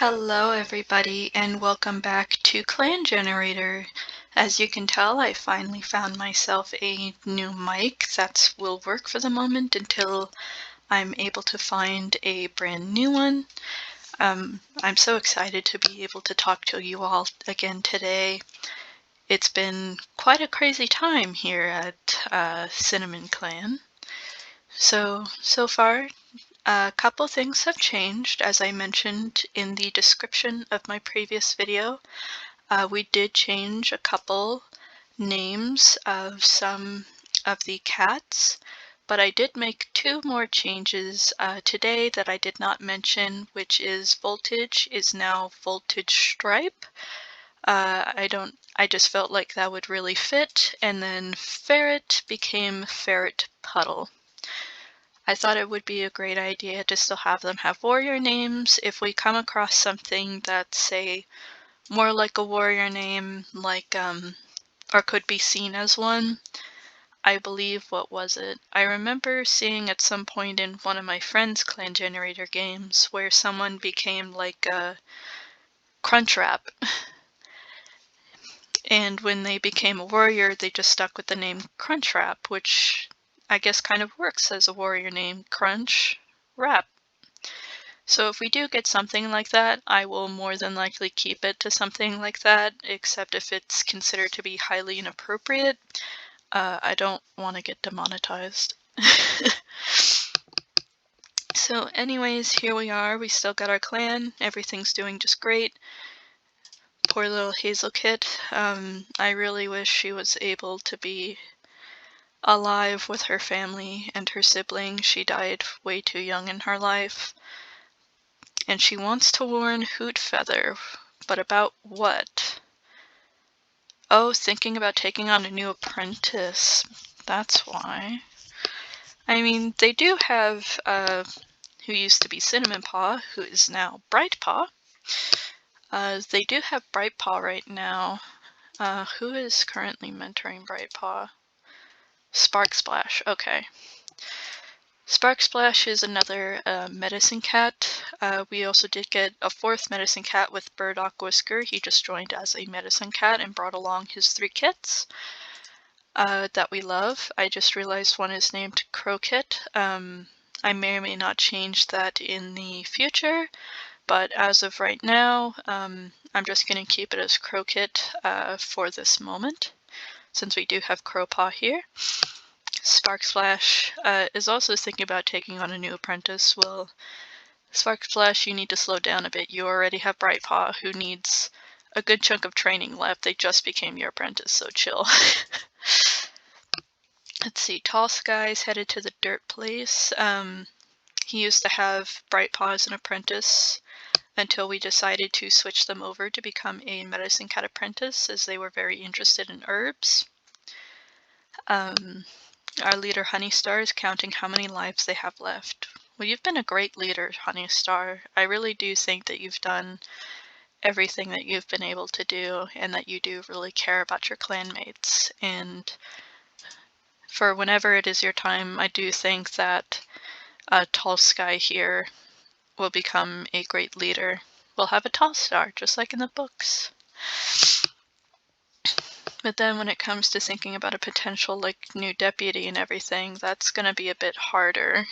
Hello everybody and welcome back to Clan Generator. As you can tell, I finally found myself a new mic that will work for the moment until I'm able to find a brand new one. I'm so excited to be able to talk to you all again today. It's been quite a crazy time here at Cinnamonclan. So far, a couple things have changed. As I mentioned in the description of my previous video, we did change a couple names of some of the cats, but I did make two more changes today that I did not mention, which is Voltage is now Voltagestripe. I just felt like that would really fit, and then Ferret became Ferretpuddle. I thought it would be a great idea to still have them have warrior names. If we come across something that's, say, more like a warrior name, like, or could be seen as one, I believe, what was it? I remember seeing at some point in one of my friend's Clan Generator games where someone became like a Crunchwrap. And when they became a warrior, they just stuck with the name Crunchwrap, which I guess kind of works as a warrior name, Crunch Wrap. So if we do get something like that, I will more than likely keep it to something like that, except if it's considered to be highly inappropriate. I don't want to get demonetized. So anyways, here we are. We still got our clan. Everything's doing just great. Poor little Hazel Kit. I really wish she was able to be alive with her family and her siblings. She died way too young in her life. And she wants to warn Hoot Feather, but about what? Oh, thinking about taking on a new apprentice. That's why. I mean, they do have, who used to be Cinnamonclan, who is now Brightpaw. They do have Brightpaw right now. Who is currently mentoring Brightpaw? Sparksplash, okay. Sparksplash is another medicine cat. We also did get a fourth medicine cat with Burdock Whisker. He just joined as a medicine cat and brought along his 3 kits that we love. I just realized one is named Crowkit. I may or may not change that in the future, but as of right now, I'm just going to keep it as Crowkit for this moment, since we do have Crowpaw here. Sparksplash is also thinking about taking on a new apprentice. Well, Sparksplash, you need to slow down a bit. You already have Brightpaw, who needs a good chunk of training left. They just became your apprentice, so chill. Let's see, Tall Sky's headed to the dirt place. He used to have Brightpaw as an apprentice until we decided to switch them over to become a medicine cat apprentice, as they were very interested in herbs. Our leader, Honeystar, is counting how many lives they have left. Well, you've been a great leader, Honeystar. I really do think that you've done everything that you've been able to do, and that you do really care about your clanmates. And for whenever it is your time, I do think that Tall Sky here will become a great leader. We'll have a Tall Star, just like in the books. But then when it comes to thinking about a potential, like, new deputy and everything, that's gonna be a bit harder.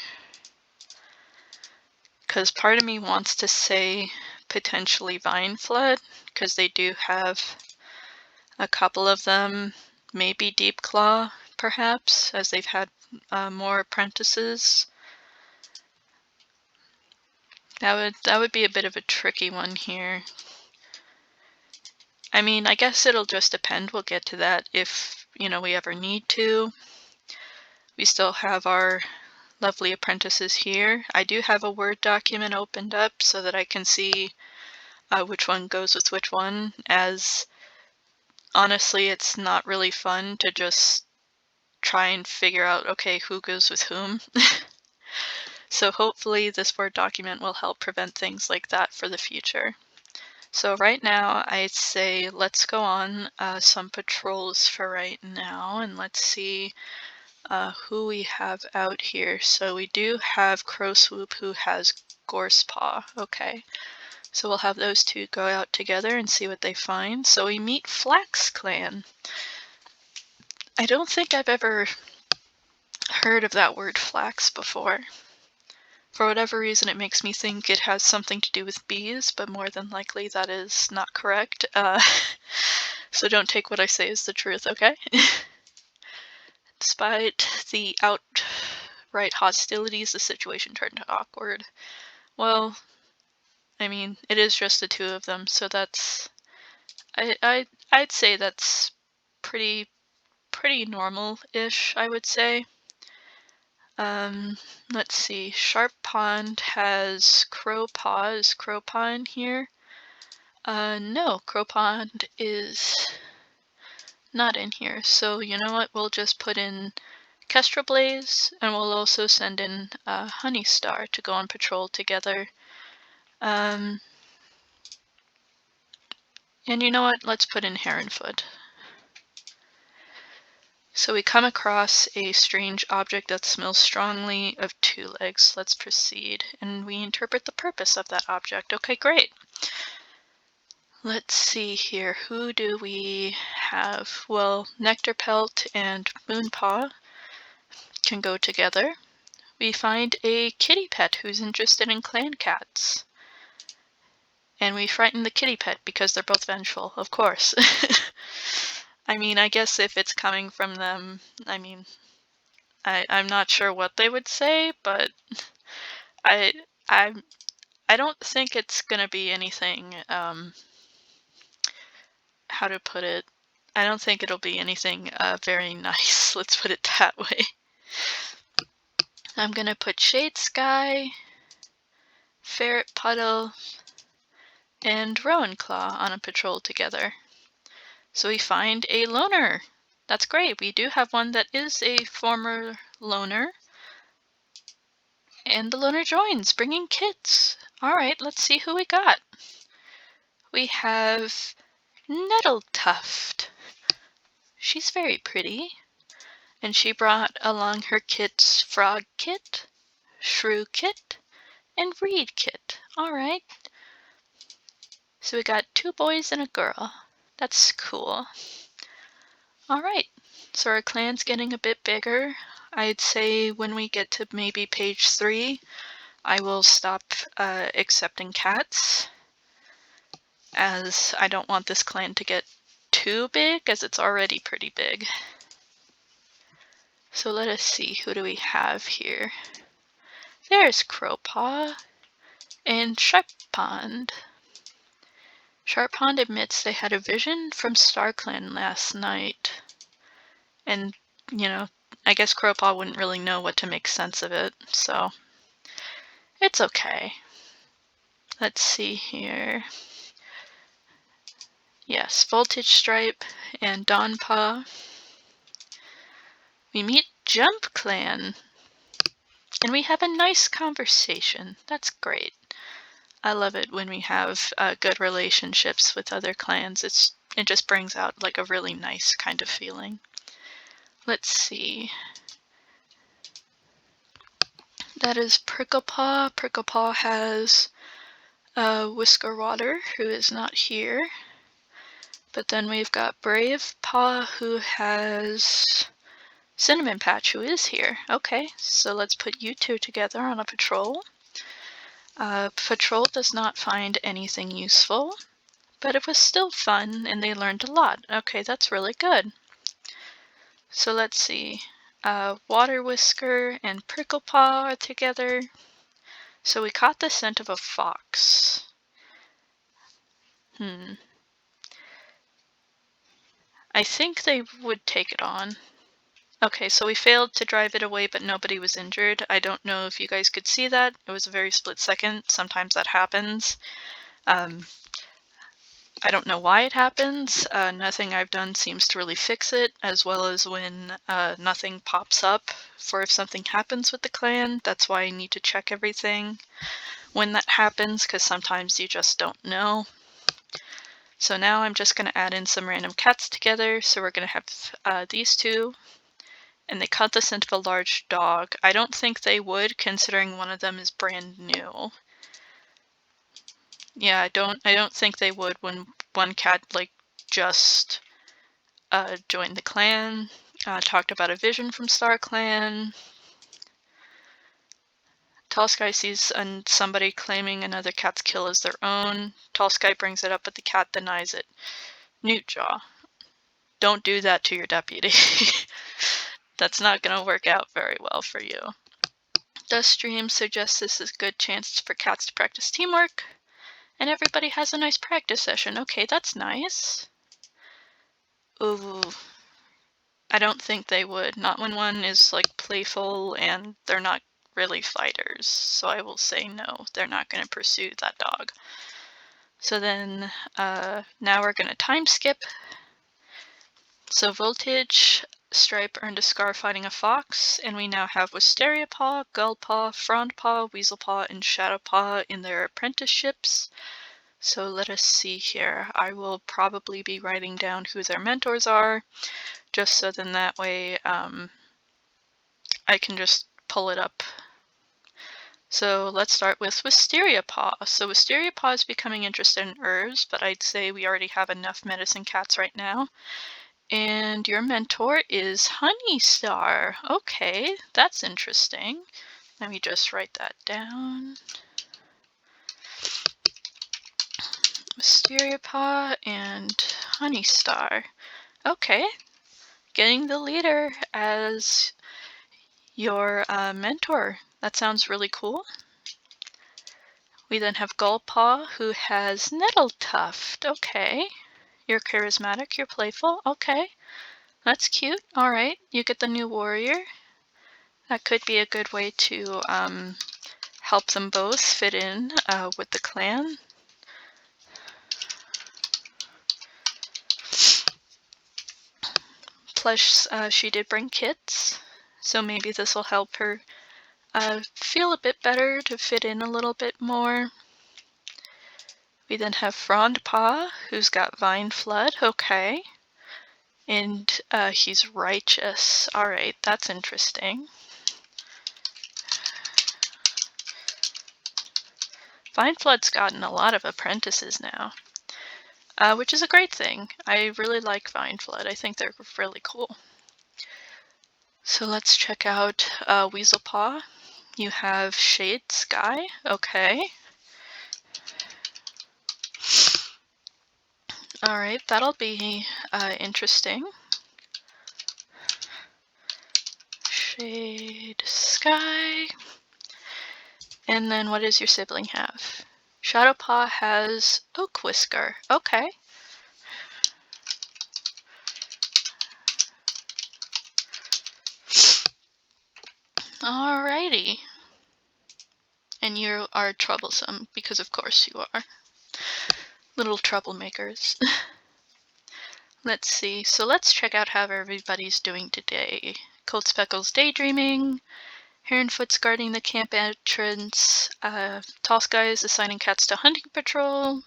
Because part of me wants to say potentially Vineflood, because they do have a couple of them. Maybe Deepclaw, perhaps, as they've had more apprentices. That would be a bit of a tricky one here. I mean, I guess it'll just depend. We'll get to that if, you know, we ever need to. We still have our lovely apprentices here. I do have a Word document opened up so that I can see which one goes with which one, as honestly it's not really fun to just try and figure out, okay, who goes with whom. So hopefully this Word document will help prevent things like that for the future. So right now, I'd say let's go on some patrols for right now, and let's see who we have out here. So we do have Crowswoop, who has Gorsepaw. Okay, So we'll have those two go out together and see what they find. So we meet FlaxClan. I don't think I've ever heard of that word flax before. For whatever reason, it makes me think it has something to do with bees, but more than likely that is not correct. So don't take what I say as the truth, okay? Despite the outright hostilities, the situation turned awkward. Well, I mean, it is just the two of them, so that's... I'd say that's pretty normal-ish, I would say. Let's see. Sharp Pond has Crowpaw. Is Crowpaw in here? No, Crowpaw is not in here. So you know what? We'll just put in Kestrel Blaze, and we'll also send in Honey Star to go on patrol together. And you know what? Let's put in Heronfoot. So we come across a strange object that smells strongly of 2 legs. Let's proceed. And we interpret the purpose of that object. Okay, great. Let's see here. Who do we have? Well, Nectarpelt and Moonpaw can go together. We find a kitty pet who's interested in clan cats. And we frighten the kitty pet because they're both vengeful, of course. I mean, I guess if it's coming from them, I mean, I'm not sure what they would say, but I don't think it's gonna be anything, how to put it, I don't think it'll be anything very nice, let's put it that way. I'm gonna put Shade Sky, Ferretpuddle, and Rowan-Claw on a patrol together. So we find a loner. That's great. We do have one that is a former loner. And the loner joins, bringing kits. Alright, let's see who we got. We have Nettletuft. She's very pretty. And she brought along her kits Frog Kit, Shrew Kit, and Reed Kit. Alright. So we got 2 boys and a girl. That's cool. Alright, so our clan's getting a bit bigger. I'd say when we get to maybe page 3, I will stop accepting cats, as I don't want this clan to get too big, as it's already pretty big. So let us see, who do we have here? There's Crowpaw and Sharp Pond. Sharp Pond admits they had a vision from StarClan last night. And, you know, I guess Crowpaw wouldn't really know what to make sense of it, so it's okay. Let's see here. Yes, Voltagestripe and Dawnpaw. We meet Jump Clan, and we have a nice conversation. That's great. I love it when we have good relationships with other clans. It just brings out like a really nice kind of feeling. Let's see. That is Pricklepaw. Pricklepaw has Whisker Water, who is not here. But then we've got Brave Paw, who has Cinnamon Patch, who is here. Okay, so let's put you two together on a patrol. Patrol does not find anything useful, but it was still fun and they learned a lot. Okay, that's really good. So let's see. Water Whisker and Pricklepaw are together. So we caught the scent of a fox. I think they would take it on. Okay, so we failed to drive it away, but nobody was injured. I don't know if you guys could see that. It was a very split second. Sometimes that happens. I don't know why it happens. Nothing I've done seems to really fix it, as well as when nothing pops up for if something happens with the clan. That's why I need to check everything when that happens, because sometimes you just don't know. So now I'm just going to add in some random cats together. So we're going to have these two. And they caught the scent of a large dog. I don't think they would, considering one of them is brand new. Yeah, I don't think they would when one cat like just joined the clan, talked about a vision from Star Clan. Tall Sky sees somebody claiming another cat's kill as their own. Tall Sky brings it up, but the cat denies it. Newtjaw, don't do that to your deputy. That's not going to work out very well for you. Duststream suggests this is a good chance for cats to practice teamwork, and everybody has a nice practice session. Okay, that's nice. Ooh, I don't think they would. Not when one is like playful and they're not really fighters. So I will say no, they're not going to pursue that dog. So then now we're going to time skip. So Voltagestripe earned a scar fighting a fox, and we now have Wisteriapaw, Gullpaw, Frondpaw, Weaselpaw, and Shadowpaw in their apprenticeships. So let us see here. I will probably be writing down who their mentors are, just so then that way I can just pull it up. So let's start with Wisteriapaw. So Wisteriapaw is becoming interested in herbs, but I'd say we already have enough medicine cats right now. And your mentor is Honeystar. Okay, that's interesting. Let me just write that down. Wisteriapaw and Honeystar. Okay, getting the leader as your mentor. That sounds really cool. We then have Gullpaw, who has Nettletuft. Okay. You're charismatic, you're playful. Okay. That's cute. Alright, you get the new warrior. That could be a good way to help them both fit in with the clan. Plus, she did bring kits, so maybe this will help her feel a bit better, to fit in a little bit more. We then have Frondpaw, who's got Vine Flood. Okay. And he's righteous. Alright, that's interesting. Vine Flood's gotten a lot of apprentices now, which is a great thing. I really like Vine Flood. I think they're really cool. So let's check out Weaselpaw. You have Shade Sky. Okay. Alright, that'll be interesting. Shade Sky. And then what does your sibling have? Shadowpaw has Oak Whisker. Okay. Alrighty. And you are troublesome, because of course you are. Little troublemakers. Let's see. So let's check out how everybody's doing today. Cold Speckle's daydreaming. Heronfoot's guarding the camp entrance. Tall Sky is assigning cats to hunting patrol.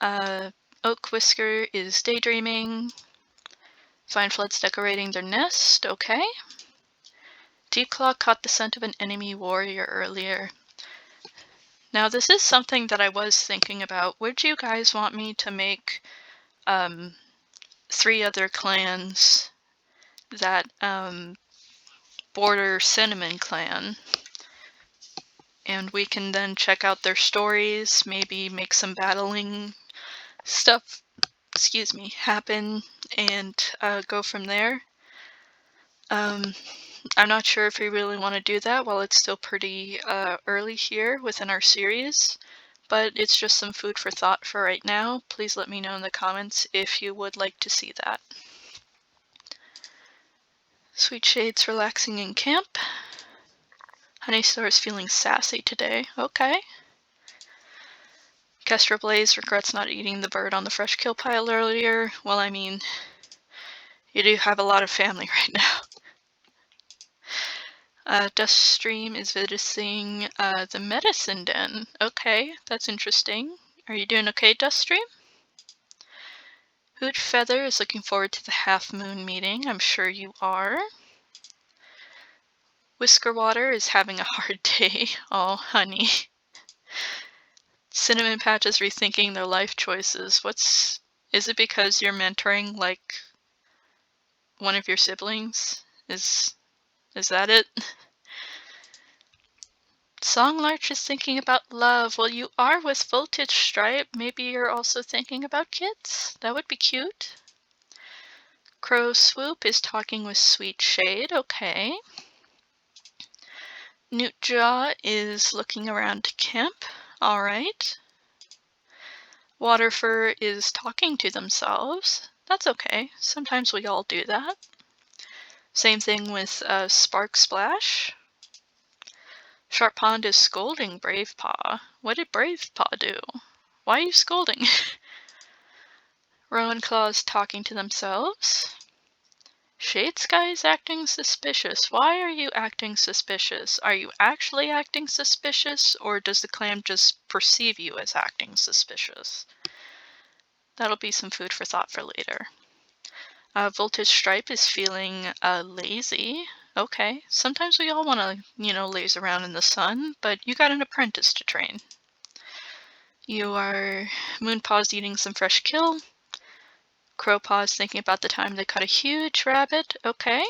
Oak Whisker is daydreaming. Vine Flood's decorating their nest. Okay. Deep Claw caught the scent of an enemy warrior earlier. Now this is something that I was thinking about. Would you guys want me to make 3 other clans that border Cinnamonclan, and we can then check out their stories, maybe make some battling stuff, happen, and go from there. I'm not sure if we really want to do that while it's still pretty early here within our series, but it's just some food for thought for right now. Please let me know in the comments if you would like to see that. Sweet Shade's relaxing in camp. Honeystar's feeling sassy today. Okay. Kestrel Blaze regrets not eating the bird on the fresh kill pile earlier. Well, I mean, you do have a lot of family right now. Duststream is visiting the medicine den. Okay, that's interesting. Are you doing okay, Duststream? Hoot Feather is looking forward to the Half Moon meeting. I'm sure you are. Whiskerwater is having a hard day. Oh, honey. Cinnamon Patch is rethinking their life choices. Is it because you're mentoring, like, one of your siblings? Is that it? Songlarch is thinking about love. Well, you are with Voltagestripe. Maybe you're also thinking about kids? That would be cute. Crow Swoop is talking with Sweet Shade. Okay. Newtjaw is looking around camp. Alright. Waterfur is talking to themselves. That's okay. Sometimes we all do that. Same thing with Spark Splash. Sharp Pond is scolding Bravepaw. What did Bravepaw do? Why are you scolding? Rowan Claw's talking to themselves. Shade Sky is acting suspicious. Why are you acting suspicious? Are you actually acting suspicious, or does the clan just perceive you as acting suspicious? That'll be some food for thought for later. Voltagestripe is feeling lazy. Okay, sometimes we all want to, laze around in the sun, but you got an apprentice to train. You are Moonpaw's eating some fresh kill. Crowpaw is thinking about the time they caught a huge rabbit. Okay.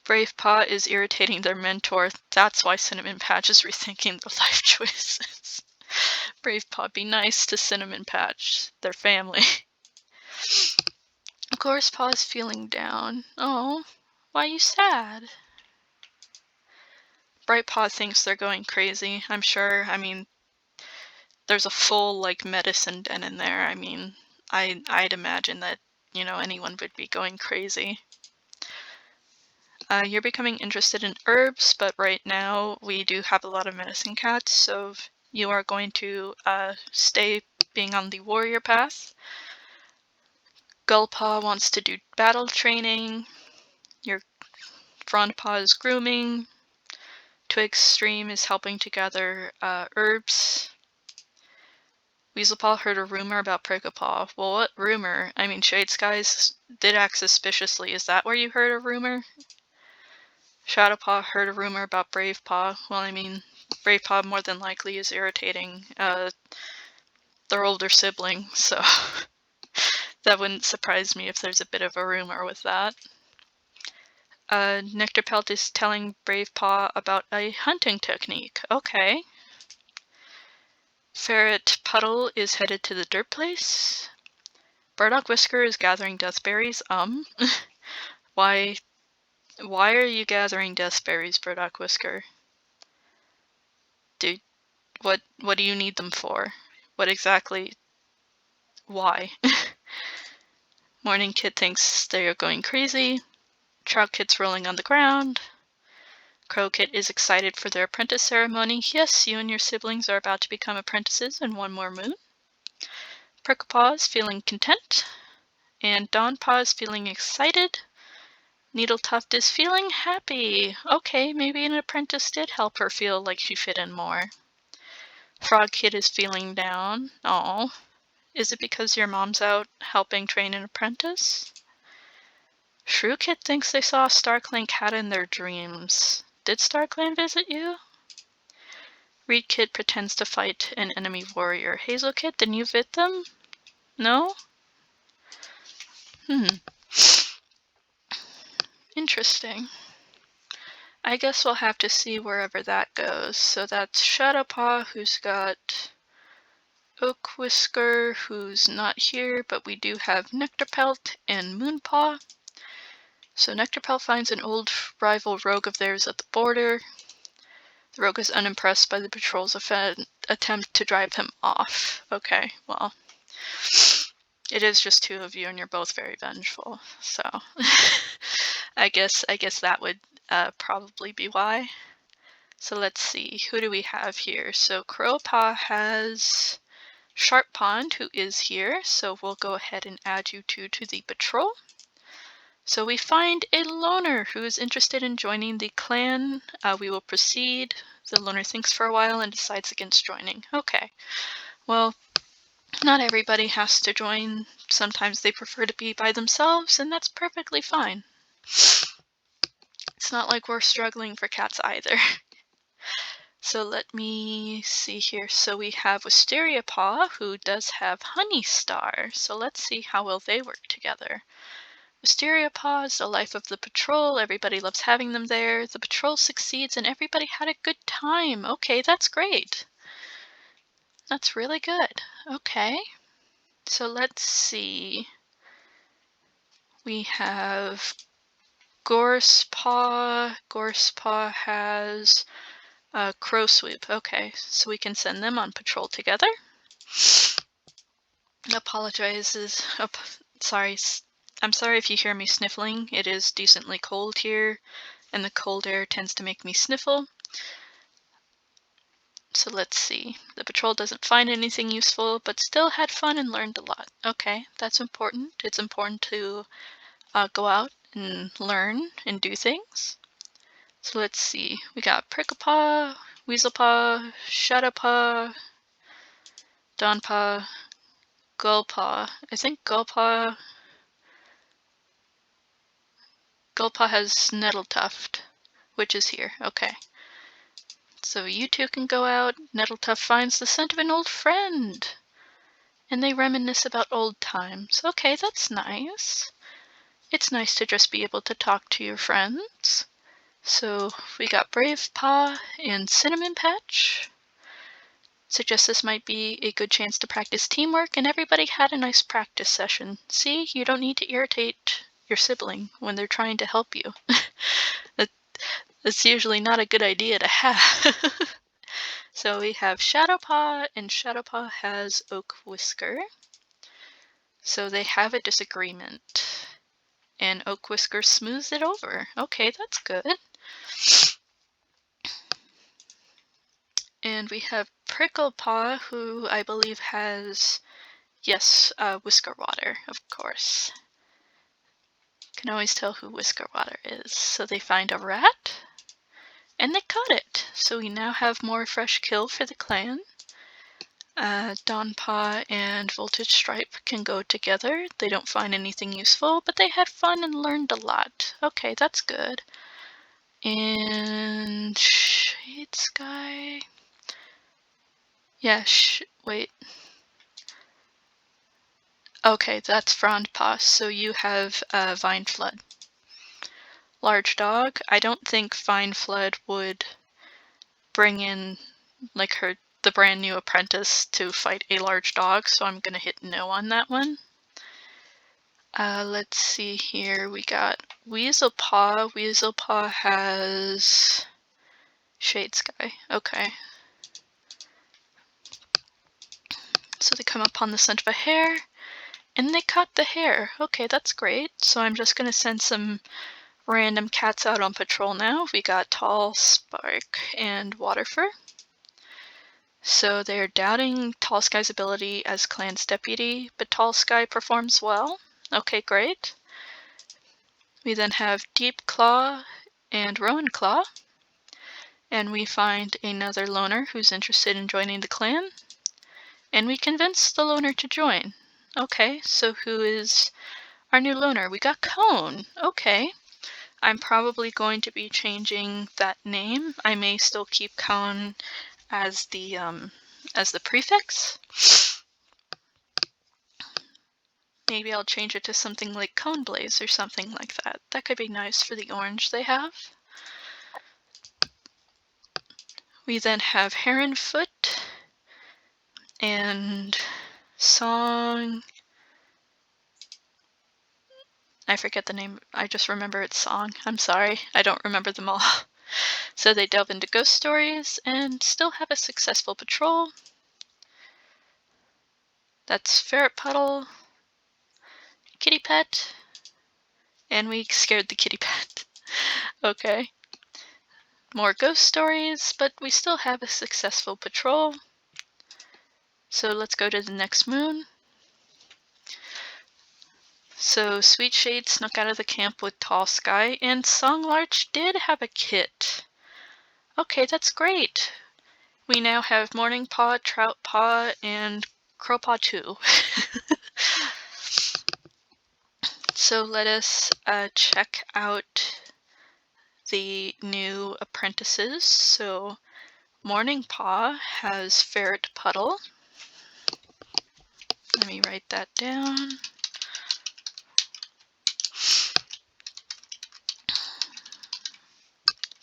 Bravepaw is irritating their mentor. That's why Cinnamon Patch is rethinking their life choices. Bravepaw, be nice to Cinnamon Patch, their family. Of course, Paw is feeling down. Oh, why are you sad? Brightpaw thinks they're going crazy, I'm sure. I mean, there's a full, medicine den in there. I mean, I'd imagine that, anyone would be going crazy. You're becoming interested in herbs, but right now we do have a lot of medicine cats, so you are going to stay being on the warrior path. Gullpaw wants to do battle training. Your Frondpaw is grooming. Twigstream is helping to gather herbs. Weaselpaw heard a rumor about Pricklepaw. Well, what rumor? I mean, Shade Skies did act suspiciously. Is that where you heard a rumor? Shadowpaw heard a rumor about Bravepaw. Well, I mean, Bravepaw more than likely is irritating their older sibling, so that wouldn't surprise me if there's a bit of a rumor with that. Nectarpelt is telling Bravepaw about a hunting technique. Okay. Ferretpuddle is headed to the dirt place. Burdock Whisker is gathering deathberries. Why are you gathering deathberries, Burdock Whisker? What do you need them for? What exactly? Why? Morning Kid thinks they are going crazy. Trout Kid's rolling on the ground. Crow Kid is excited for their apprentice ceremony. Yes, you and your siblings are about to become apprentices in one more moon. Pricklepaw is feeling content. And Dawnpaw is feeling excited. Needletuft is feeling happy. Okay, maybe an apprentice did help her feel like she fit in more. Frog Kid is feeling down. Aw. Is it because your mom's out helping train an apprentice? Shrew Kid thinks they saw a StarClan cat in their dreams. Did StarClan visit you? Reed Kid pretends to fight an enemy warrior. Hazel Kid, didn't you vid them? No? Interesting. I guess we'll have to see wherever that goes. So that's Shadowpaw, who's got Oak Whisker, who's not here, but we do have Nectarpelt and Moonpaw. So Nectarpelt finds an old rival rogue of theirs at the border. The rogue is unimpressed by the patrol's attempt to drive him off. Okay, well, it is just two of you and you're both very vengeful, so I guess that would probably be why. So let's see, who do we have here? So Crowpaw has Sharp Pond, who is here, so we'll go ahead and add you two to the patrol. So we find a loner who is interested in joining the clan. We will proceed. The loner thinks for a while and decides against joining. Okay, well, not everybody has to join. Sometimes they prefer to be by themselves, and that's perfectly fine. It's not like we're struggling for cats either. So let me see here. So we have Wisteria-Paw, who does have Honey Star. So let's see how well they work together. Wisteria-Paw is the life of the patrol. Everybody loves having them there. The patrol succeeds and everybody had a good time. Okay, that's great. That's really good. Okay. So let's see. We have Gorsepaw. Gorsepaw has Crow Swoop. Okay, so we can send them on patrol together. Apologizes. Sorry. I'm sorry if you hear me sniffling. It is decently cold here, and the cold air tends to make me sniffle. So let's see. The patrol doesn't find anything useful, but still had fun and learned a lot. Okay, that's important. It's important to go out and learn and do things. So let's see. We got Pricklepaw, Weaselpaw, Shadowpaw, Dawnpaw, Gullpaw. I think Gullpaw has Nettletuft, which is here. Okay. So you two can go out. Nettletuft finds the scent of an old friend. And they reminisce about old times. Okay, that's nice. It's nice to just be able to talk to your friends. So we got Brave Paw and Cinnamon Patch. Suggest this might be a good chance to practice teamwork, and everybody had a nice practice session. See, you don't need to irritate your sibling when they're trying to help you. That's usually not a good idea to have. So we have Shadowpaw, and Shadowpaw has Oak Whisker. So they have a disagreement. And Oak Whisker smooths it over. Okay, that's good. And we have Pricklepaw, who I believe has, yes, Whisker Water, of course. Can always tell who Whisker Water is. So they find a rat, and they caught it. So we now have more fresh kill for the clan. Dawnpaw and Voltagestripe can go together. They don't find anything useful, but they had fun and learned a lot. Okay, that's good. And Shade Sky. Yeah, wait. Okay, that's Frondpaw, so you have Vine Flood. Large Dog. I don't think Vine Flood would bring in like the brand new apprentice to fight a large dog, so I'm gonna hit no on that one. Let's see here. We got Weaselpaw. Weaselpaw has Shade Sky. Okay. So they come upon the scent of a hare, and they caught the hare. Okay, that's great. So I'm just gonna send some random cats out on patrol now. We got Tall, Spark, and Waterfur. So they're doubting Tall Sky's ability as clan's deputy, but Tall Sky performs well. Okay, great. We then have Deep Claw and Rowan Claw. And we find another loner who's interested in joining the clan. And we convince the loner to join. Okay, so who is our new loner? We got Cone. Okay. I'm probably going to be changing that name. I may still keep Cone as the prefix. Maybe I'll change it to something like Cone Blaze or something like that. That could be nice for the orange they have. We then have Heronfoot and Song. I forget the name. I just remember its song. I'm sorry. I don't remember them all. So they delve into ghost stories and still have a successful patrol. That's Ferretpuddle, Kitty Pet, and we scared the kitty pet. Okay. More ghost stories, but we still have a successful patrol. So let's go to the next moon. So Sweet Shade snuck out of the camp with Tall Sky, and Songlarch did have a kit. Okay, that's great. We now have Morning Paw, Trout Paw, and Crowpaw too. So let us check out the new apprentices. So Morningpaw has Ferretpuddle. Let me write that down.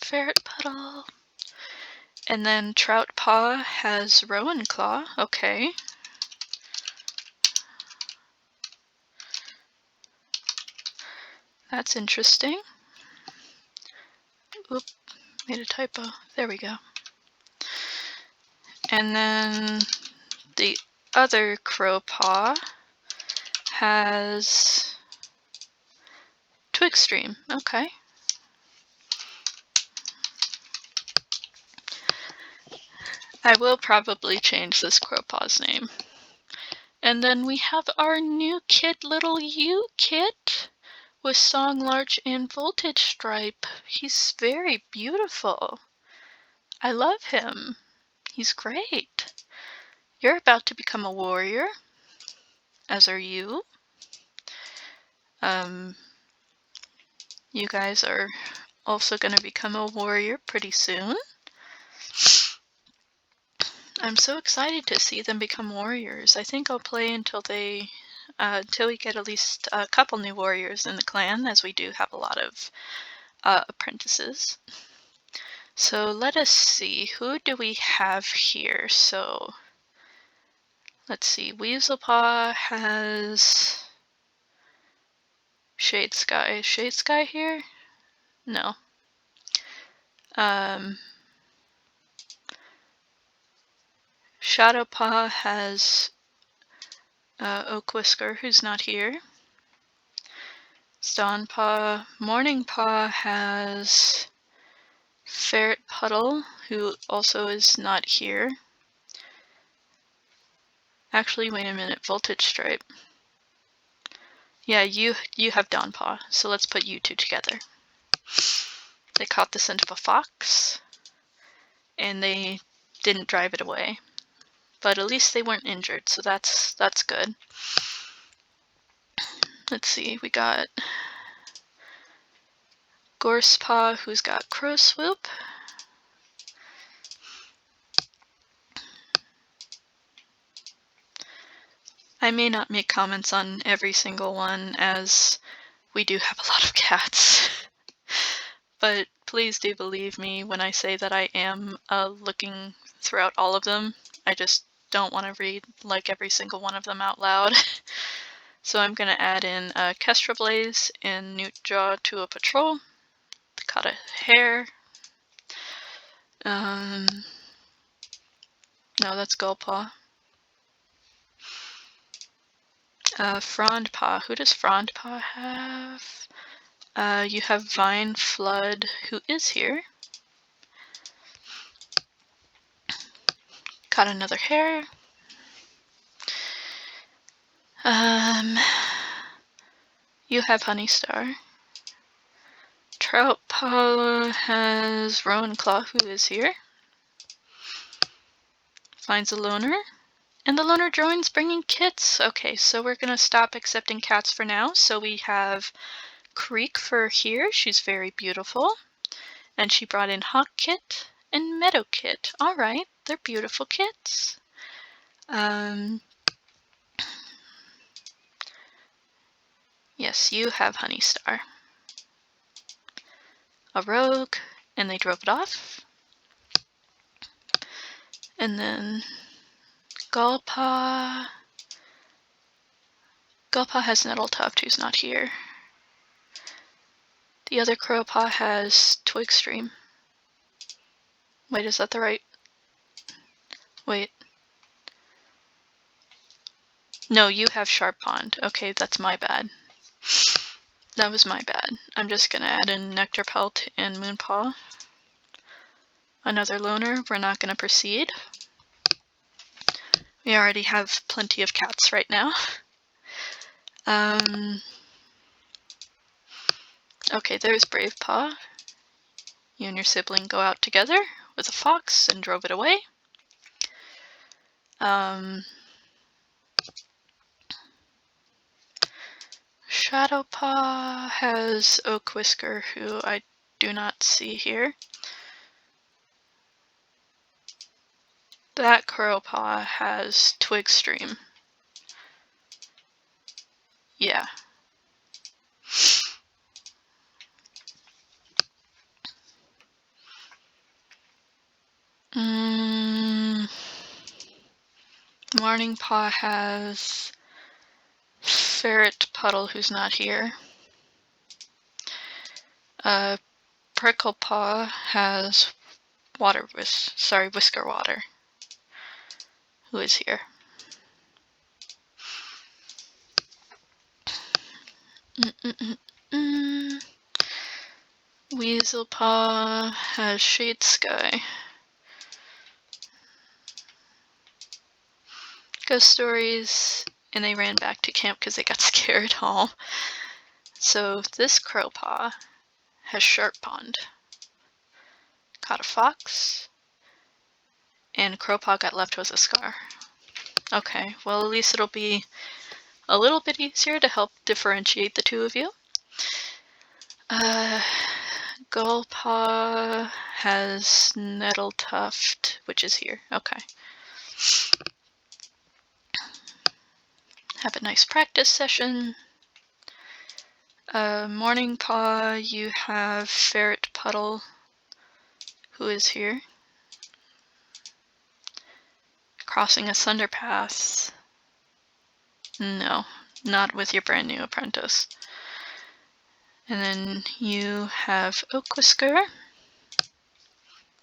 Ferretpuddle. And then Crowpaw has Rowanclaw. Okay. That's interesting. Oop, made a typo. There we go. And then the other Crowpaw has Twigstream. Okay. I will probably change this Crowpaw's name. And then we have our new kit, little you kit, with Song Larch and Voltagestripe. He's very beautiful. I love him. He's great. You're about to become a warrior, as are you. You guys are also going to become a warrior pretty soon. I'm so excited to see them become warriors. I think I'll play until we get at least a couple new warriors in the clan, as we do have a lot of apprentices. So let us see, who do we have here? So let's see, Weaselpaw has Shade Sky. Is Shade Sky here? No. Shadowpaw has Oak Whisker, who's not here. Dawnpaw. Morningpaw has Ferretpuddle, who also is not here. Actually, wait a minute, Voltagestripe. Yeah, you have Dawnpaw, so let's put you two together. They caught the scent of a fox, and they didn't drive it away. But at least they weren't injured, so that's good. Let's see, we got Gorsepaw, who's got Crow Swoop. I may not make comments on every single one, as we do have a lot of cats. But please do believe me when I say that I am looking throughout all of them. I just don't want to read like every single one of them out loud. So I'm going to add in Kestra Blaze and Newtjaw to a patrol. Cut a hare. No, that's Gullpaw. Frondpaw. Who does Frondpaw have? You have Vine Flood, who is here. Got another hare. You have Honeystar. Troutpaw has Rowanclaw, who is here. Finds a loner. And the loner joins bringing kits. Okay, so we're going to stop accepting cats for now. So we have Creek for here. She's very beautiful. And she brought in Hawk Kit and Meadow Kit. Alright, they're beautiful kits. Yes, you have Honeystar. A rogue, and they drove it off. And then Gullpaw. Gullpaw has Nettletuft, who's not here. The other Crowpaw has Twigstream. Wait, is that the right? Wait. No, you have Sharp Pond. Okay, that's my bad. That was my bad. I'm just gonna add in Nectar Pelt and Moonpaw. Another loner. We're not gonna proceed. We already have plenty of cats right now. Okay, there's Bravepaw. You and your sibling go out together with a fox and drove it away. Shadowpaw has Oak Whisker, who I do not see here. that Crowpaw has Twig Stream. Yeah. Morning Paw has Ferretpuddle, who's not here. Pricklepaw has Whisker Water, who is here. Weaselpaw has Shade Sky. Ghost Stories, and they ran back to camp because they got scared all. So this Crowpaw has Sharp Pond. Caught a fox, and Crowpaw got left with a scar. Okay, well at least it'll be a little bit easier to help differentiate the two of you. Gullpaw has Nettletuft, which is here. Okay. Have a nice practice session. Morning Paw, you have Ferretpuddle, who is here. Crossing a Thunder Path. No, not with your brand new apprentice. And then you have Oak Whisker,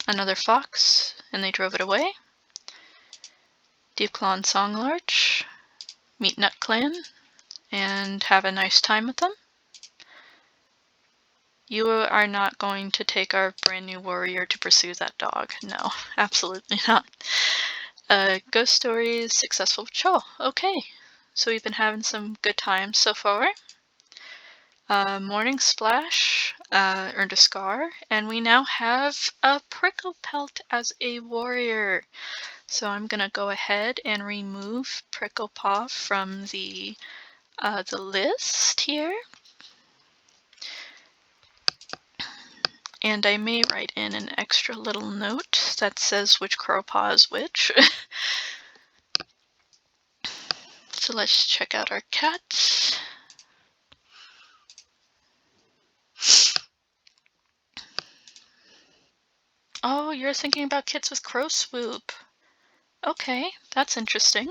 another fox, and they drove it away. Deepclaw and Songlarch, meet NutClan, and have a nice time with them. You are not going to take our brand new warrior to pursue that dog. No, absolutely not. Ghost Stories, successful patrol. Okay, so we've been having some good times so far. Morning Splash earned a scar, and we now have a Prickle Pelt as a warrior. So I'm gonna go ahead and remove Pricklepaw from the list here. And I may write in an extra little note that says which Crowpaw is which. So let's check out our cats. Oh, you're thinking about kits with Crow Swoop. Okay, that's interesting.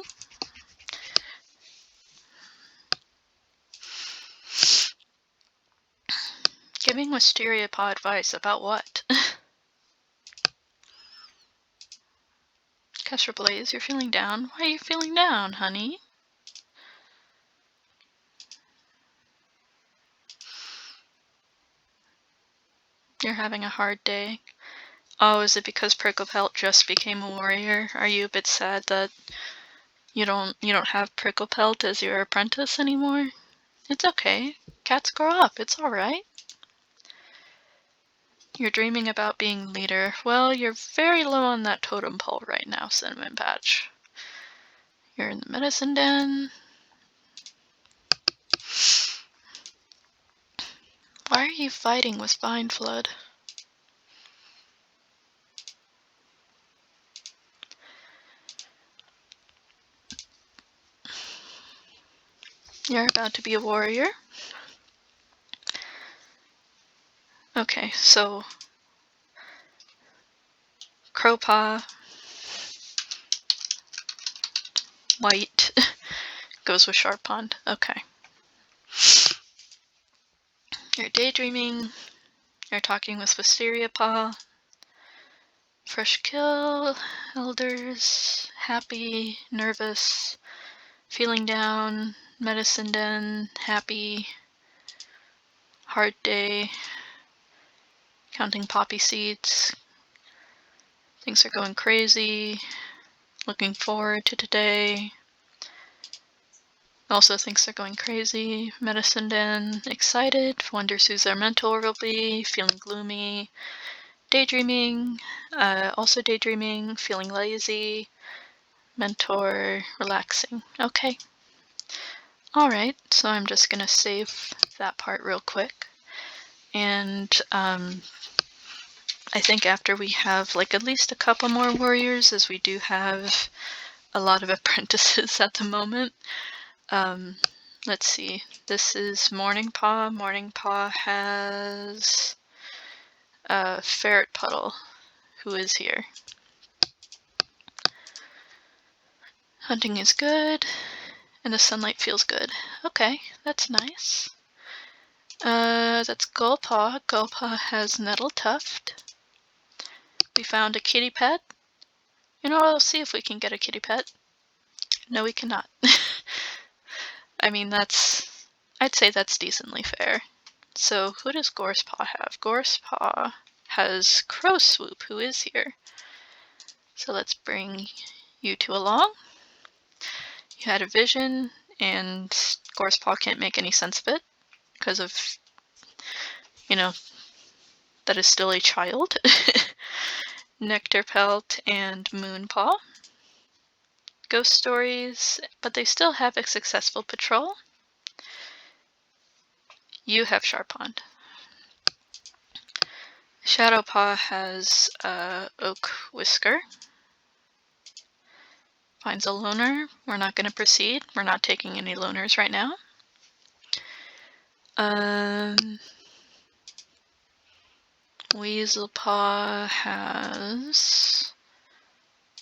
Giving Wisteria Paw advice about what? Kestra Blaze, you're feeling down? Why are you feeling down, honey? You're having a hard day. Oh, is it because Pricklepelt just became a warrior? Are you a bit sad that you don't have Pricklepelt as your apprentice anymore? It's okay. Cats grow up. It's alright. You're dreaming about being leader. Well, you're very low on that totem pole right now, Cinnamon Patch. You're in the medicine den. Why are you fighting with Vine Flood? You're about to be a warrior. Okay, so Crowpaw, white, goes with Sharp Pond. Okay. You're daydreaming. You're talking with Wisteria Paw. Fresh kill, elders, happy, nervous, feeling down, medicine den, happy, hard day, counting poppy seeds. Things are going crazy. Looking forward to today. Also thinks they're going crazy. Medicine den, excited, wonders who their mentor will be, feeling gloomy. Daydreaming, also daydreaming, feeling lazy. Mentor, relaxing. Okay. Alright, so I'm just gonna save that part real quick. And I think after we have like at least a couple more warriors, as we do have a lot of apprentices at the moment. Let's see. This is Morningpaw. Morningpaw has Ferretpuddle, who is here. Hunting is good, and the sunlight feels good. Okay, that's nice. That's Gulpaw. Gulpaw has Nettle Tuft. We found a kitty pet. You know, I'll see if we can get a kitty pet. No, we cannot. I mean, I'd say that's decently fair. So who does Gorsepaw have? Gorsepaw has Crow Swoop, who is here. So let's bring you two along. You had a vision, and Gorsepaw can't make any sense of it because of, you know, that is still a child. Nectarpelt and Moonpaw. Ghost stories, but they still have a successful patrol. You have Sharpond. Shadowpaw has Oak Whisker. Finds a loner. We're not going to proceed. We're not taking any loners right now. Weaselpaw has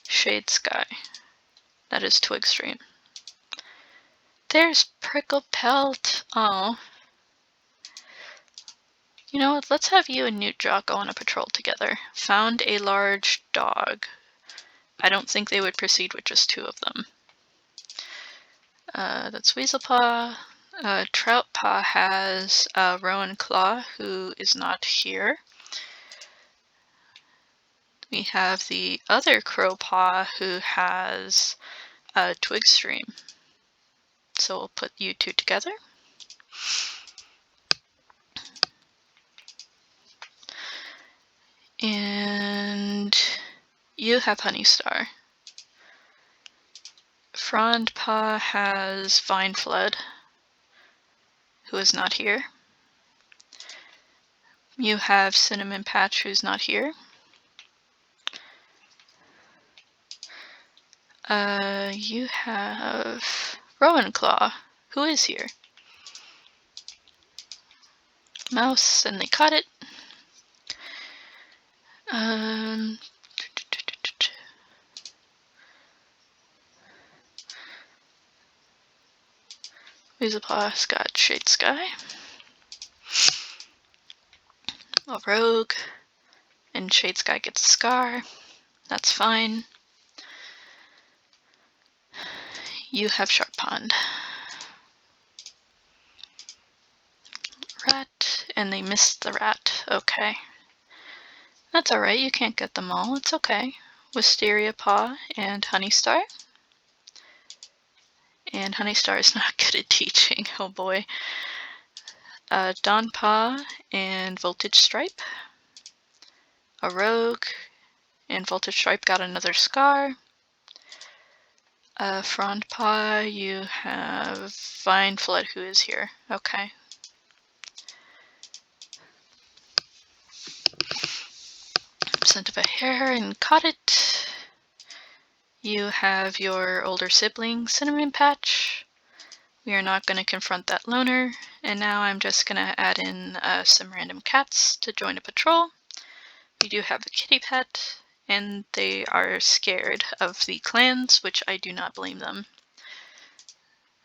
Shade Sky. That is Twigstream. There's Prickle Pelt. Oh. You know what? Let's have you and Newtjaw go on a patrol together. Found a large dog. I don't think they would proceed with just two of them. That's Weaselpaw. Troutpaw has Rowan Claw, who is not here. We have the other Crowpaw, who has Twigstream. So we'll put you two together. And you have Honeystar. Frondpaw has Vineflood, who is not here. You have Cinnamon Patch, who's not here. You have Rowan Claw, who is here. Mouse, and they caught it. Weaselpaw's got Shade Sky. A Rogue, and Shade Sky gets a Scar. That's fine. You have Sharpond. Rat, and they missed the rat. Okay. That's alright, you can't get them all. It's okay. Wisteria Paw and Honeystar. And Honeystar is not good at teaching. Oh boy. Dawnpaw and Voltagestripe. A Rogue, and Voltagestripe got another Scar. Frondpaw, you have Vineflood, who is here. Okay. Scent of a hare and caught it. You have your older sibling, Cinnamon Patch. We are not going to confront that loner. And now I'm just going to add in some random cats to join a patrol. We do have a kitty pet, and they are scared of the clans, which I do not blame them.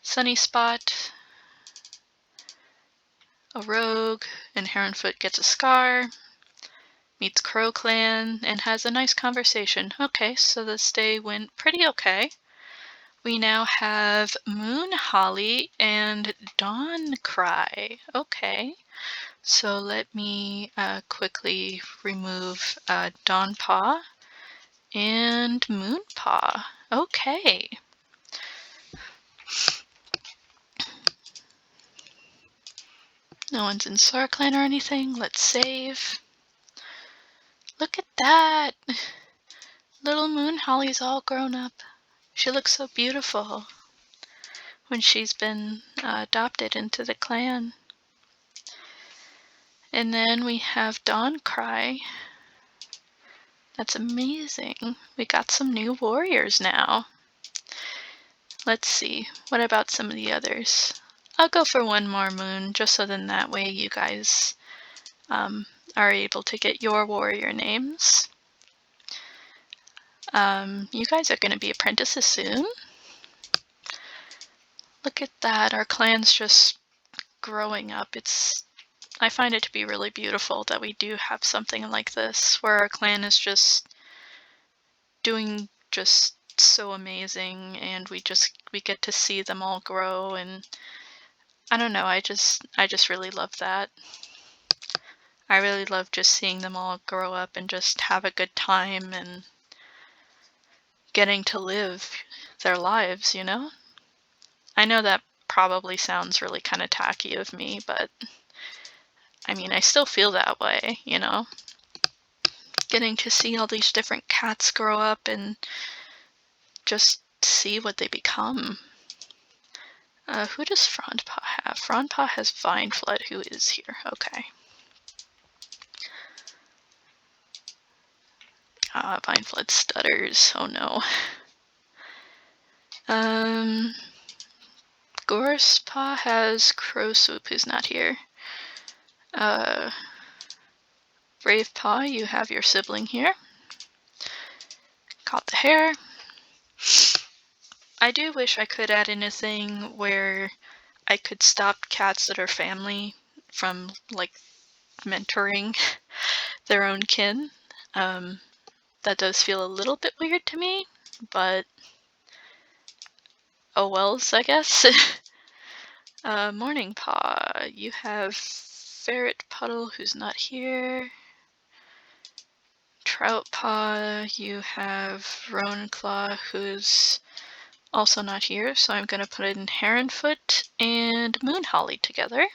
Sunny Spot, a Rogue, and Heronfoot gets a Scar. Meets Crow Clan and has a nice conversation. Okay, so this day went pretty okay. We now have Moon Holly and Dawn Cry. Okay, so let me quickly remove Dawnpaw and Moonpaw. Okay. No one's in StarClan or anything. Let's save. Look at that! Little Moon Holly's all grown up. She looks so beautiful when she's been adopted into the clan. And then we have Dawn Cry. That's amazing. We got some new warriors now. Let's see, what about some of the others? I'll go for one more moon, just so then that way you guys are able to get your warrior names. You guys are going to be apprentices soon. Look at that, our clan's just growing up. I find it to be really beautiful that we do have something like this, where our clan is just doing just so amazing, and we get to see them all grow, and I don't know, I just really love that. I really love just seeing them all grow up and just have a good time and getting to live their lives, you know? I know that probably sounds really kind of tacky of me, but I mean, I still feel that way, you know? Getting to see all these different cats grow up and just see what they become. Who does Frondpaw have? Frondpaw has Vineflood, who is here. Okay. Vineflood stutters. Oh no. Gorsepaw has Crowswoop, who's not here. Bravepaw, you have your sibling here. Caught the hare. I do wish I could add in a thing where I could stop cats that are family from, like, mentoring their own kin. That does feel a little bit weird to me, but oh wells, I guess. Morningpaw, you have Ferretpuddle, who's not here. Crowpaw, you have Roanclaw, who's also not here, so I'm going to put in Heronfoot and Moonholly together.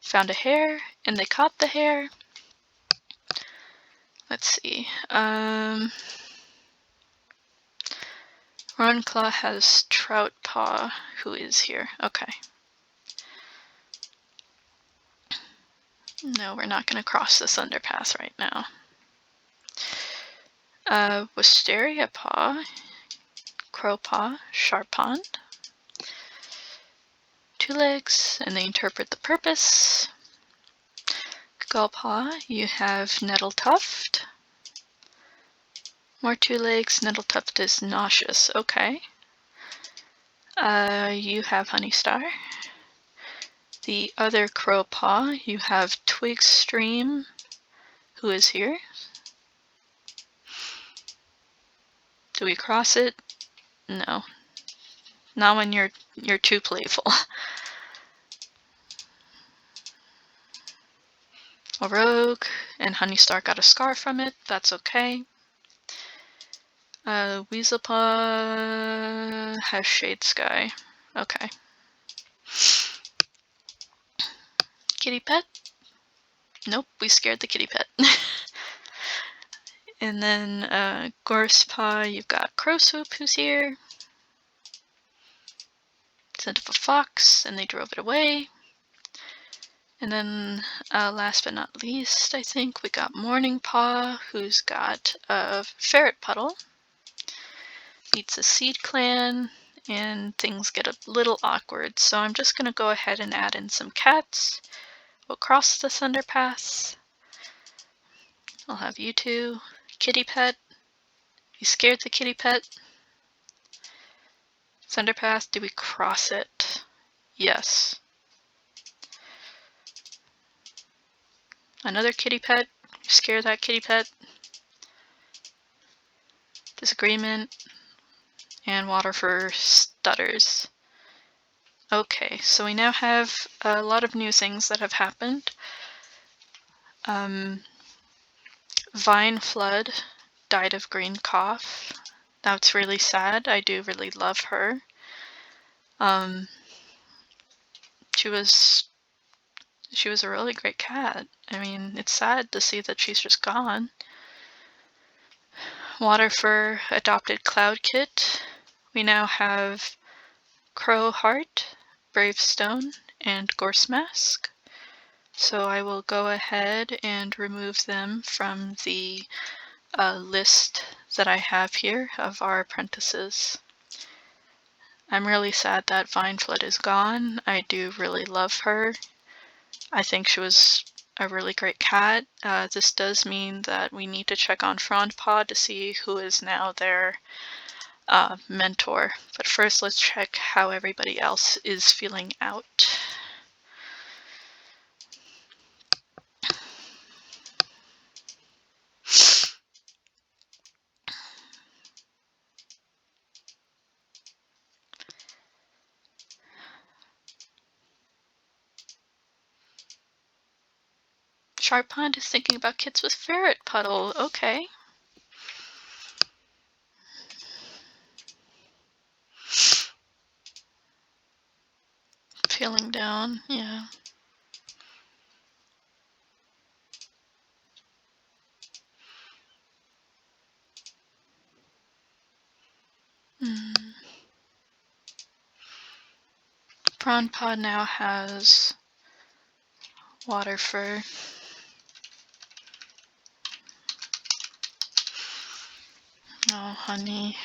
Found a hare, and they caught the hare. Let's see. Roanclaw has Troutpaw, who is here. Okay. No, we're not going to cross this underpass right now. Wisteriapaw, Crowpaw, Sharpond. 2 legs, and they interpret the purpose. Gullpaw, you have Nettletuft. More 2 legs, Nettletuft is nauseous. Okay. You have Honeystar. The other Crowpaw, you have Twigstream, who is here. Do we cross it? No. Not when you're too playful. A rogue, and Honeystar got a scar from it. That's okay. Weaselpaw has Shade Sky. Okay. Kitty pet? Nope, we scared the kitty pet. And then Gorsepaw, you've got Crowswoop, who's here. Sent up a fox, and they drove it away. And then last but not least, I think we got Morningpaw, who's got a Ferretpuddle. Eats a seed clan, and things get a little awkward. So I'm just going to go ahead and add in some cats. We'll cross the Thunderpass. I'll have you two. Kitty pet. You scared the kitty pet. Thunderpath, do we cross it? Yes. Another kitty pet. You scare that kitty pet. Disagreement. And water for stutters. Okay, so we now have a lot of new things that have happened. Vineflood died of green cough. That's really sad. I do really love her. She was a really great cat. I mean, it's sad to see that she's just gone. Waterfur adopted Cloudkit. We now have Crowheart, Bravestone, and Gorsemask. So I will go ahead and remove them from the list that I have here of our apprentices. I'm really sad that Vineflood is gone. I do really love her. I think she was a really great cat. This does mean that we need to check on Crowpaw to see who is now their mentor. But first, let's check how everybody else is feeling out. Sharp Pond is thinking about kits with Ferretpuddle. Okay. Feeling down, yeah. Crowpaw now has water fur. Oh, honey.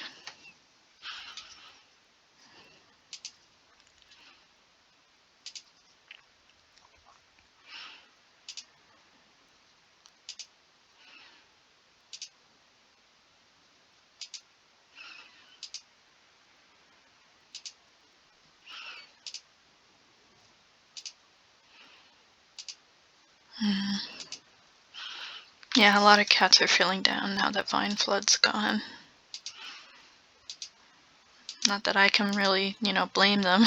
Yeah, a lot of cats are feeling down now that Vineflood's gone. Not that I can really, blame them.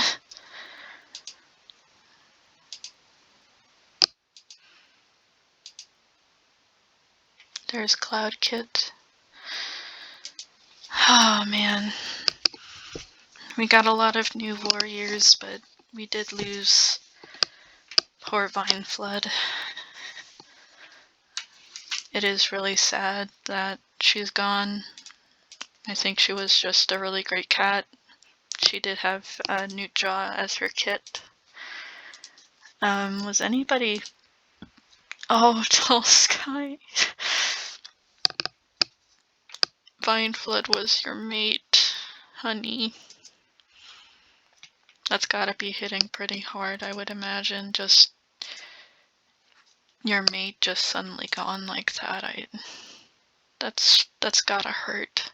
There's Cloud Kit. Oh, man. We got a lot of new warriors, but we did lose poor Vineflood. It is really sad that she's gone. I think she was just a really great cat. She did have Newt Jaw as her kit. Was anybody... Oh, Tall Sky. Vineflood was your mate, honey. That's gotta be hitting pretty hard, I would imagine. Just your mate just suddenly gone like that. That's gotta hurt.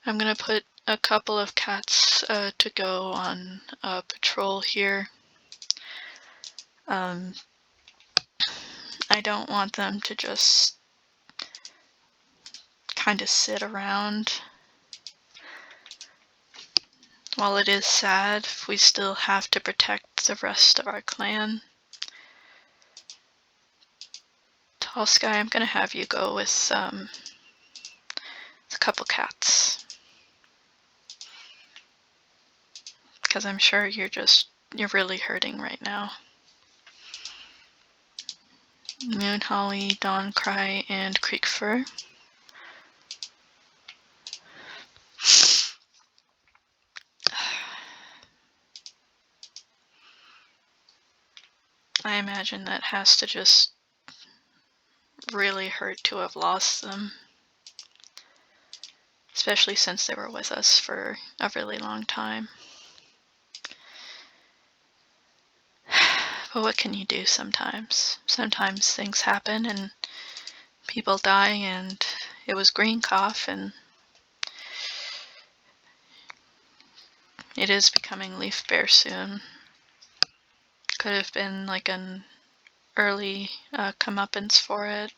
I'm gonna put a couple of cats to go on patrol here. I don't want them to just kind of sit around. While it is sad, we still have to protect the rest of our clan. Tall Sky, I'm gonna have you go with a couple cats. Because I'm sure you're really hurting right now. Moon Holly, Dawn Cry, and Creek Fur. I imagine that has to just really hurt to have lost them. Especially since they were with us for a really long time. But what can you do sometimes? Sometimes things happen and people die, and it was green cough, and it is becoming leaf bare soon. Could have been like an early comeuppance for it.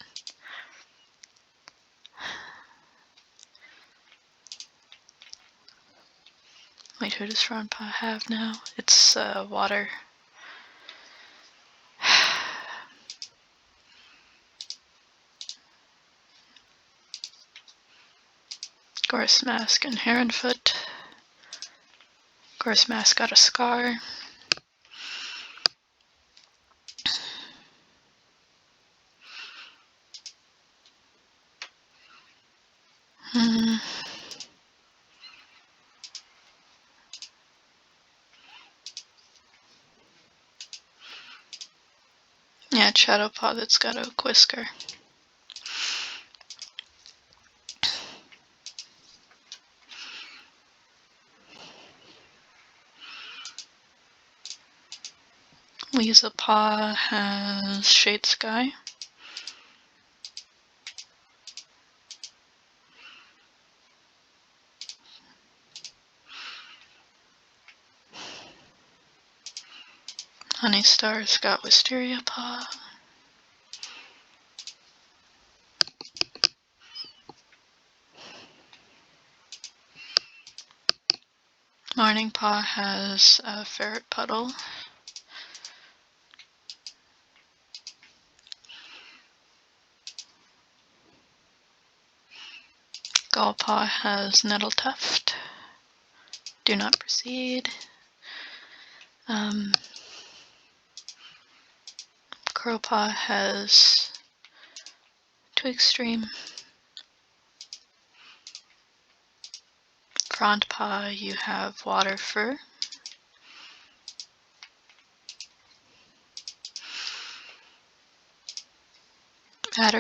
Wait, who does Crowpaw have now? It's water. Gorse Mask and Heronfoot. Gorse Mask got a scar. Yeah, Shadowpaw that's got a whisker. Weaselpaw has Shade Sky. Honeystar's got Wisteria Paw. Morning Paw has a Ferretpuddle. Gallpaw has Nettletuft. Do not proceed. Crowpaw has Twigstream. Frondpaw, you have Waterfur.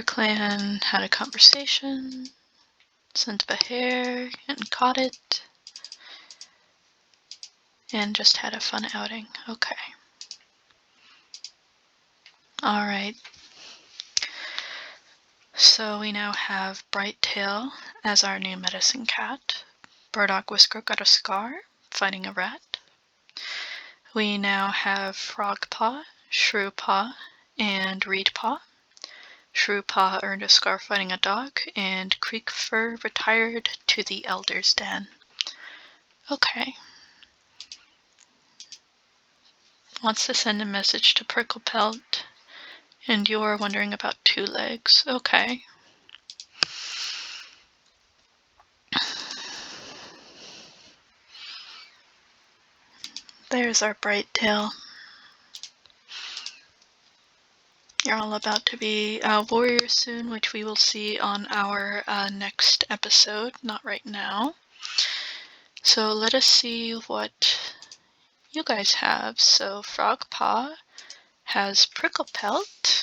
Clan had a conversation, sent up a hare and caught it, and just had a fun outing. Okay. Alright. So we now have Brighttail as our new medicine cat. Burdock Whisker got a scar, fighting a rat. We now have Frogpaw, Shrewpaw, and Reedpaw. Shrewpaw earned a scar fighting a dog, and Creekfur retired to the Elder's Den. Okay. Wants to send a message to Pricklepelt, and you're wondering about Two Legs. Okay. There's our Brighttail. You're all about to be warriors soon, which we will see on our next episode, not right now. So let us see what you guys have. So Frogpaw has Pricklepelt.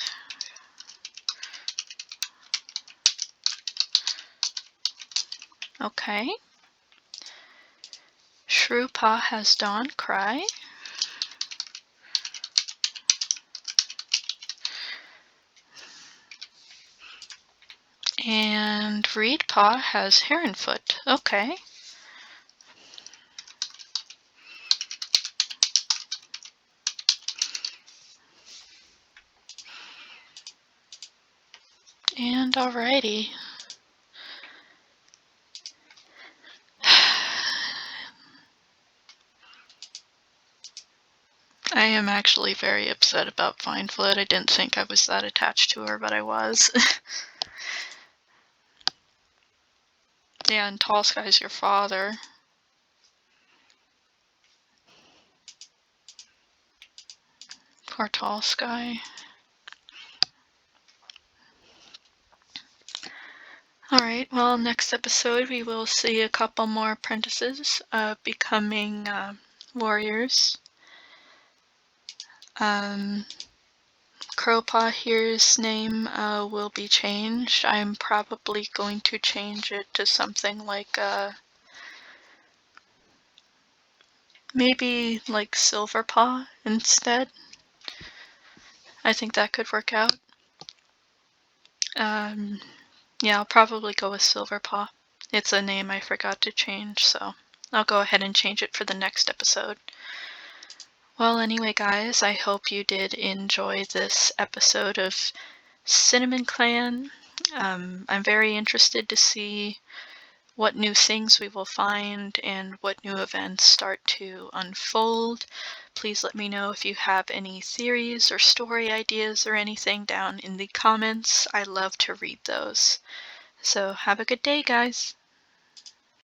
Okay. Shrewpaw has Dawncry. And Reedpaw has Heronfoot. Okay. And alrighty. I am actually very upset about Finefoot. I didn't think I was that attached to her, but I was. Yeah, and Tall Sky's your father. Poor Tall Sky. Alright, well, next episode we will see a couple more apprentices becoming warriors. Crowpaw here's name will be changed. I'm probably going to change it to something like maybe like Silverpaw instead. I think that could work out. Yeah, I'll probably go with Silverpaw. It's a name I forgot to change, so I'll go ahead and change it for the next episode. Well, anyway, guys, I hope you did enjoy this episode of Cinnamonclan. I'm very interested to see what new things we will find and what new events start to unfold. Please let me know if you have any theories or story ideas or anything down in the comments. I love to read those. So have a good day, guys.